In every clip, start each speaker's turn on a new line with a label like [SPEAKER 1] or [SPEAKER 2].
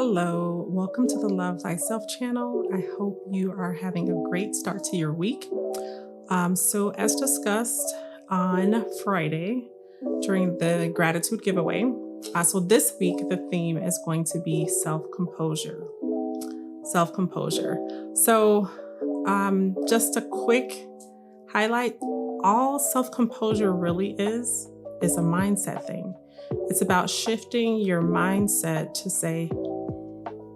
[SPEAKER 1] Hello, welcome to the Love Thyself channel. I hope you are having a great start to your week. So as discussed on Friday during the gratitude giveaway, so this week the theme is going to be self-composure. Self-composure. So just a quick highlight, all self-composure really is a mindset thing. It's about shifting your mindset to say,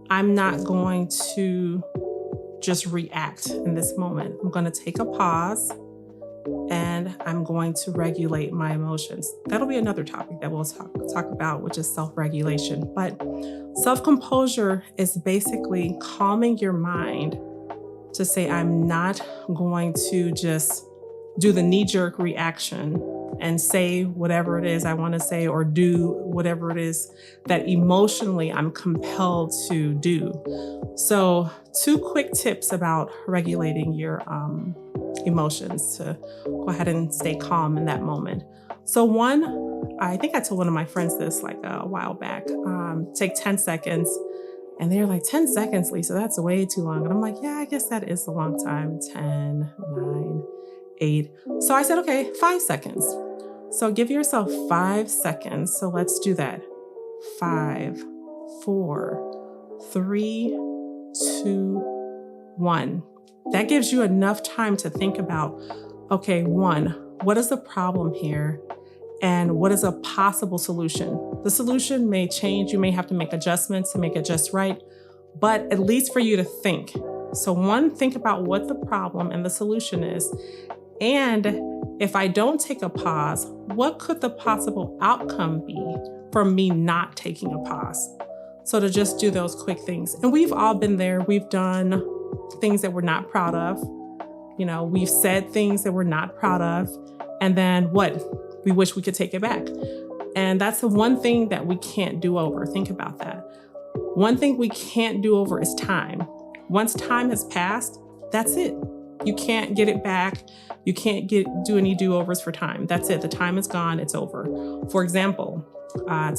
[SPEAKER 1] I'm not going to just react in this moment. I'm going to take a pause and I'm going to regulate my emotions. That'll be another topic that we'll talk about, which is self-regulation. But self-composure is basically calming your mind to say, I'm not going to just do the knee-jerk reaction and say whatever it is I want to say or do whatever it is that emotionally I'm compelled to do. So 2 quick tips about regulating your emotions to go ahead and stay calm in that moment. So one, I think I told one of my friends this like a while back, take 10 seconds. And they're like, 10 seconds, Lisa, that's way too long. And I'm like, yeah, I guess that is a long time. 10, 9, 8. So I said, okay, 5 seconds. So give yourself 5 seconds. So let's do that. 5, 4, 3, 2, 1. That gives you enough time to think about, okay, 1, what is the problem here? And what is a possible solution? The solution may change. You may have to make adjustments to make it just right, but at least for you to think. So 1, think about what the problem and the solution is. And if I don't take a pause, what could the possible outcome be from me not taking a pause? So to just do those quick things. And we've all been there. We've done things that we're not proud of. You know, we've said things that we're not proud of. And then what? We wish we could take it back. And that's the one thing that we can't do over. Think about that. One thing we can't do over is time. Once time has passed, that's it. You can't get it back. You can't do any do-overs for time. That's it. The time is gone. It's over. For example,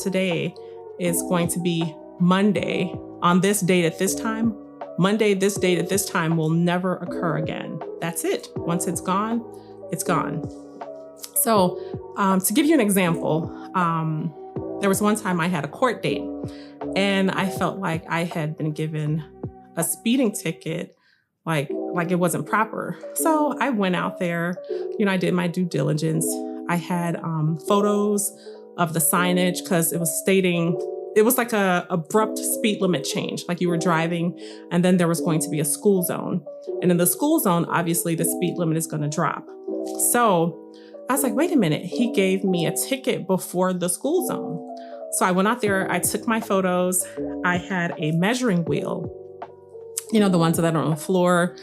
[SPEAKER 1] today is going to be Monday on this date at this time. Monday, this date at this time will never occur again. That's it. Once it's gone, it's gone. So to give you an example, there was one time I had a court date and I felt like I had been given a speeding ticket like it wasn't proper. So I went out there, I did my due diligence. I had photos of the signage because it was like a abrupt speed limit change, like you were driving and then there was going to be a school zone. And in the school zone, obviously the speed limit is going to drop. So I was like, wait a minute, he gave me a ticket before the school zone. So I went out there, I took my photos. I had a measuring wheel, the ones that are on the floor.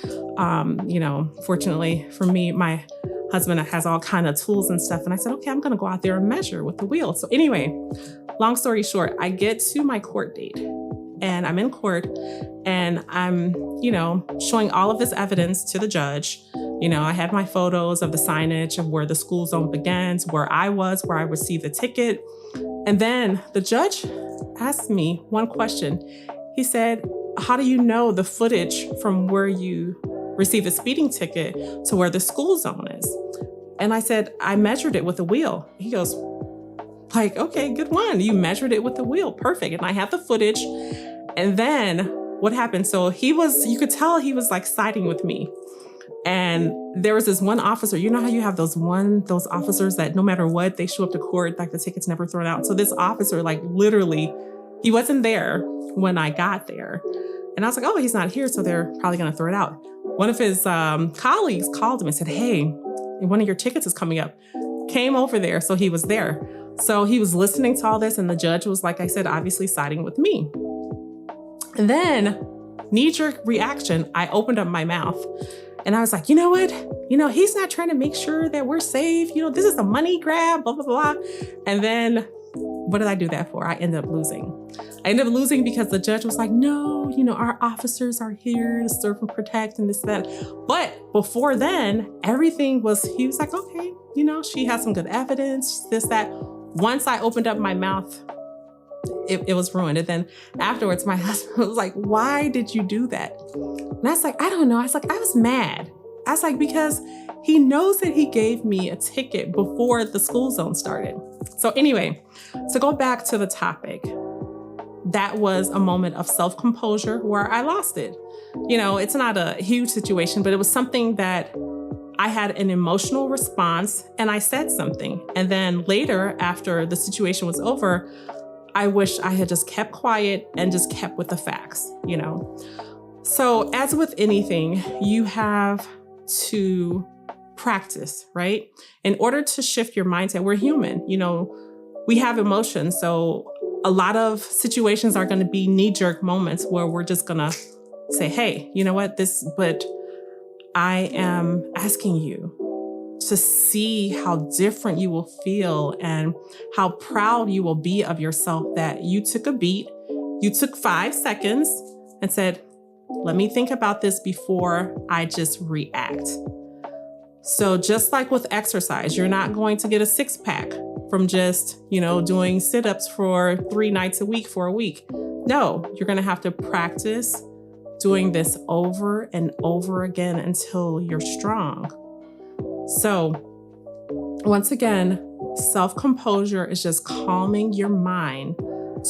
[SPEAKER 1] Fortunately for me, my husband has all kind of tools and stuff. And I said, okay, I'm going to go out there and measure with the wheel. So anyway, long story short, I get to my court date and I'm in court and I'm, showing all of this evidence to the judge. I had my photos of the signage of where the school zone begins, where I received the ticket. And then the judge asked me one question. He said, how do you know the footage from where you received the speeding ticket to where the school zone is? And I said, I measured it with a wheel. He goes, okay, good one. You measured it with the wheel. Perfect. And I have the footage. And then what happened? So you could tell he was like siding with me. And there was this one officer, you know how you have those officers that no matter what, they show up to court, like the ticket's never thrown out. So this officer, like literally, he wasn't there when I got there. And I was like, oh, he's not here. So they're probably going to throw it out. One of his colleagues called him and said, hey, one of your tickets is coming up. Came over there. So he was there. So he was listening to all this. And the judge was, like I said, obviously siding with me. And then knee-jerk reaction, I opened up my mouth. And I was like, you know what? He's not trying to make sure that we're safe. This is a money grab, blah, blah, blah. And then what did I do that for? I ended up losing. Because the judge was like, no, our officers are here to serve and protect and this, that. But before then, he was like, okay, she has some good evidence, this, that. Once I opened up my mouth, it was ruined. And then afterwards, my husband was like, why did you do that? And I was like, I don't know. I was like, I was mad. I was like, because he knows that he gave me a ticket before the school zone started. So anyway, to go back to the topic, that was a moment of self-composure where I lost it. You know, it's not a huge situation, but it was something that I had an emotional response and I said something. And then later, after the situation was over, I wish I had just kept quiet and just kept with the facts, you know? So as with anything, you have to practice, right? In order to shift your mindset, we're human, you know, we have emotions. So a lot of situations are going to be knee-jerk moments where we're just going to say, hey, you know what, but I am asking you to see how different you will feel and how proud you will be of yourself that you took a beat, you took 5 seconds and said, let me think about this before I just react. So just like with exercise, you're not going to get a 6-pack from just, you know, doing sit-ups for 3 nights a week for a week. No, you're going to have to practice doing this over and over again until you're strong. So once again, self-composure is just calming your mind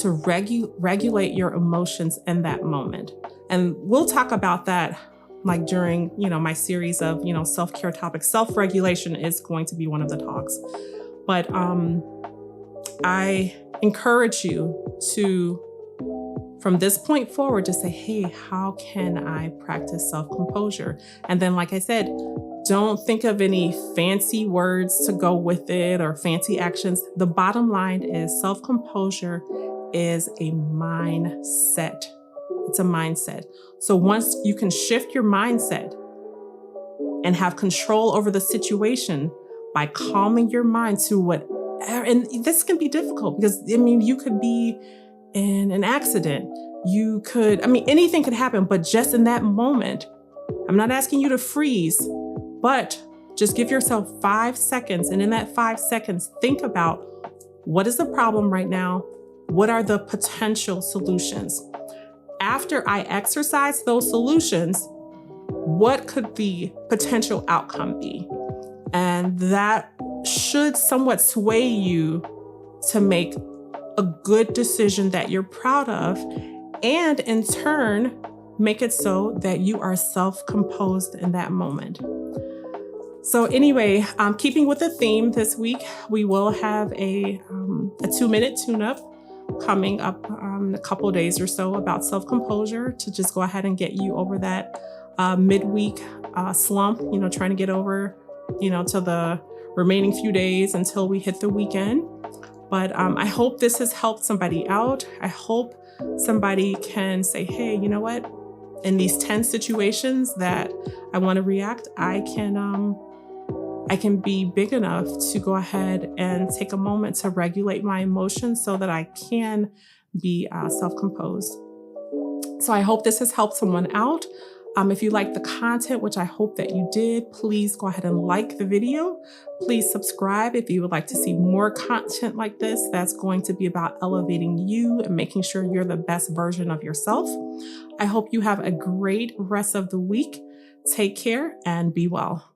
[SPEAKER 1] to regulate your emotions in that moment. And we'll talk about that like during, you know, my series of, you know, self-care topics. Self-regulation is going to be one of the talks. But I encourage you to, from this point forward, to say, hey, how can I practice self-composure? And then, like I said, don't think of any fancy words to go with it or fancy actions. The bottom line is self-composure is a mindset. It's a mindset. So once you can shift your mindset and have control over the situation by calming your mind to whatever, and this can be difficult because, I mean, you could be in an accident. You could, I mean, anything could happen, but just in that moment, I'm not asking you to freeze, but just give yourself 5 seconds. And in that 5 seconds, think about what is the problem right now? What are the potential solutions? After I exercise those solutions, what could the potential outcome be? And that should somewhat sway you to make a good decision that you're proud of, and in turn, make it so that you are self-composed in that moment. So anyway, keeping with the theme this week, we will have a 2-minute tune-up coming up in a couple of days or so about self-composure to just go ahead and get you over that midweek slump, you know, trying to get over, you know, to the remaining few days until we hit the weekend. But I hope this has helped somebody out. I hope somebody can say, hey, you know what? In these 10 situations that I want to react, I can be big enough to go ahead and take a moment to regulate my emotions so that I can be self-composed. So I hope this has helped someone out. If you like the content, which I hope that you did, please go ahead and like the video. Please subscribe if you would like to see more content like this that's going to be about elevating you and making sure you're the best version of yourself. I hope you have a great rest of the week. Take care and be well.